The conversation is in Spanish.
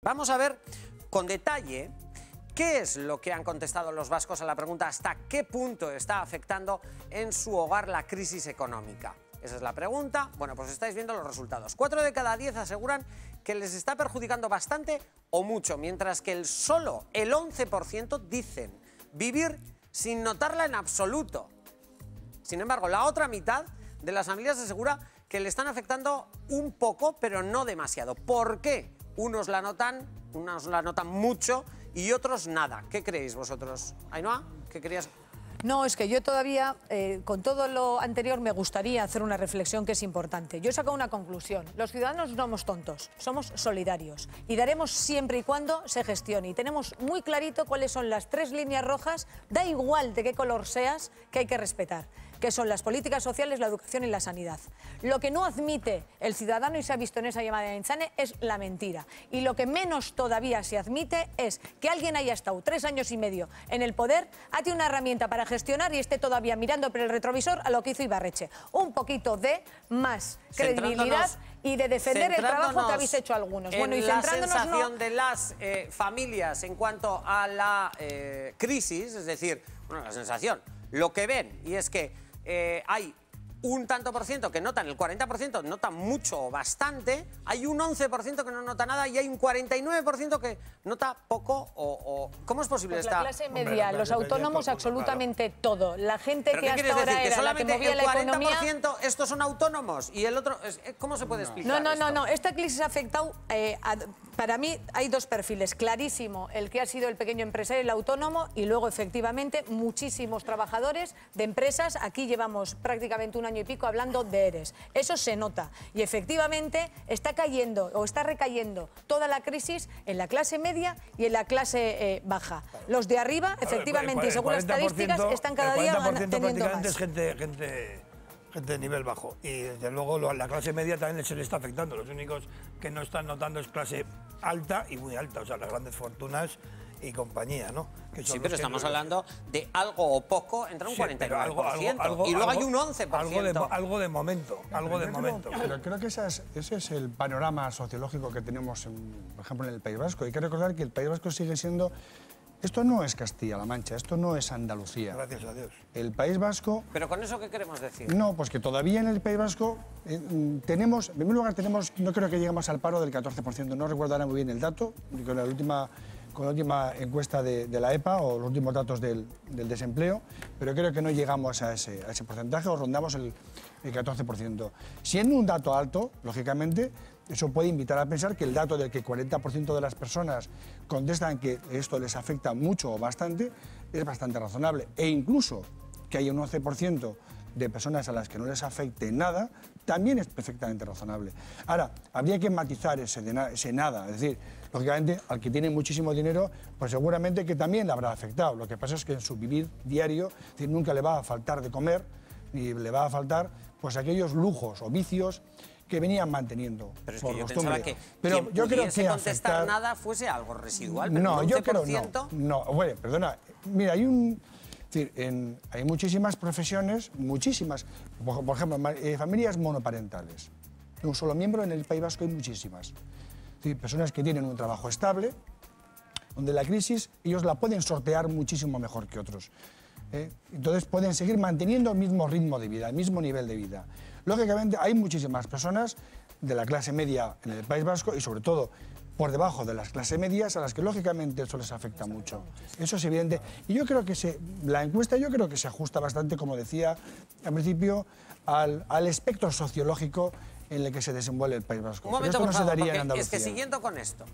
Vamos a ver con detalle qué es lo que han contestado los vascos a la pregunta hasta qué punto está afectando en su hogar la crisis económica. Esa es la pregunta. Bueno, pues estáis viendo los resultados. 4 de cada 10 aseguran que les está perjudicando bastante o mucho, mientras que solo el 11% dicen vivir sin notarla en absoluto. Sin embargo, la otra mitad de las familias asegura que le están afectando un poco, pero no demasiado. ¿Por qué? Unos la notan mucho y otros nada. ¿Qué creéis vosotros? Ainhoa, ¿qué querías? No, es que yo todavía, con todo lo anterior, me gustaría hacer una reflexión que es importante. Yo he sacado una conclusión. Los ciudadanos no somos tontos, somos solidarios. Y daremos siempre y cuando se gestione. Y tenemos muy clarito cuáles son las 3 líneas rojas, da igual de qué color seas, que hay que respetar, que son las políticas sociales, la educación y la sanidad. Lo que no admite el ciudadano, y se ha visto en esa llamada de Insane, es la mentira. Y lo que menos todavía se admite es que alguien haya estado 3 años y medio en el poder, haya una herramienta para gestionar y esté todavía mirando por el retrovisor a lo que hizo Ibarretxe. Un poquito de más credibilidad y de defender el trabajo que habéis hecho algunos. Bueno, y la sensación de las familias en cuanto a la crisis, es decir, bueno, la sensación, lo que ven, y es que hay un tanto por ciento que notan, el 40% notan mucho o bastante, hay un 11% que no nota nada y hay un 49% que nota poco o... ¿Cómo es posible esta...? La clase media, los autónomos, absolutamente todo. La gente que hasta ahora era la que movía la economía... ¿El 40% estos son autónomos y el otro...? ¿Cómo se puede explicar esto? No. Esta crisis ha afectado... para mí hay 2 perfiles. Clarísimo, el que ha sido el pequeño empresario, el autónomo, y luego, efectivamente, muchísimos trabajadores de empresas. Aquí llevamos prácticamente un año y pico hablando de ERES. Eso se nota. Y efectivamente está cayendo o está recayendo toda la crisis en la clase media y en la clase baja. Los de arriba, efectivamente, y según las estadísticas, están cada día teniendo más. Es gente de nivel bajo. Y desde luego la clase media también se le está afectando. Los únicos que no están notando es clase alta y muy alta, o sea, las grandes fortunas y compañía, ¿no? Que sí, pero estamos hablando de algo o poco entre un 49% y luego hay un 11%. Algo de momento, Pero creo que ese es el panorama sociológico que tenemos, por ejemplo, en el País Vasco. Hay que recordar que el País Vasco sigue siendo... Esto no es Castilla-La Mancha, esto no es Andalucía. Gracias a Dios. El País Vasco... ¿Pero con eso qué queremos decir? No, pues que todavía en el País Vasco tenemos... En primer lugar, no creo que lleguemos al paro del 14%. No recuerdo ahora muy bien el dato, con la última encuesta de la EPA o los últimos datos del desempleo, pero creo que no llegamos a ese porcentaje o rondamos el 14%. Siendo un dato alto, lógicamente, eso puede invitar a pensar que el dato del que 40% de las personas contestan que esto les afecta mucho o bastante es bastante razonable. E incluso que haya un 11% de personas a las que no les afecte nada, también es perfectamente razonable. Ahora, habría que matizar ese nada, es decir, lógicamente, al que tiene muchísimo dinero, pues seguramente que también le habrá afectado. Lo que pasa es que en su vivir diario, es decir, nunca le va a faltar de comer, ni le va a faltar pues aquellos lujos o vicios que venían manteniendo. Pero es por que yo costumbre. pensaba que pero yo creo que contestar nada fuese algo residual, pero no, el 11%... yo creo no, bueno, perdona, mira, hay muchísimas profesiones, muchísimas, por ejemplo, familias monoparentales. De un solo miembro en el País Vasco hay muchísimas. Es decir, personas que tienen un trabajo estable, donde la crisis ellos la pueden sortear muchísimo mejor que otros. Entonces pueden seguir manteniendo el mismo ritmo de vida, el mismo nivel de vida. Lógicamente hay muchísimas personas de la clase media en el País Vasco y sobre todo por debajo de las clases medias a las que lógicamente eso les afecta mucho. Eso es evidente. Y yo creo que la encuesta se ajusta bastante, como decía al principio, al espectro sociológico en el que se desenvuelve el País Vasco. Un momento, por favor, no se daría en porque Andalucía. es que siguiendo con esto...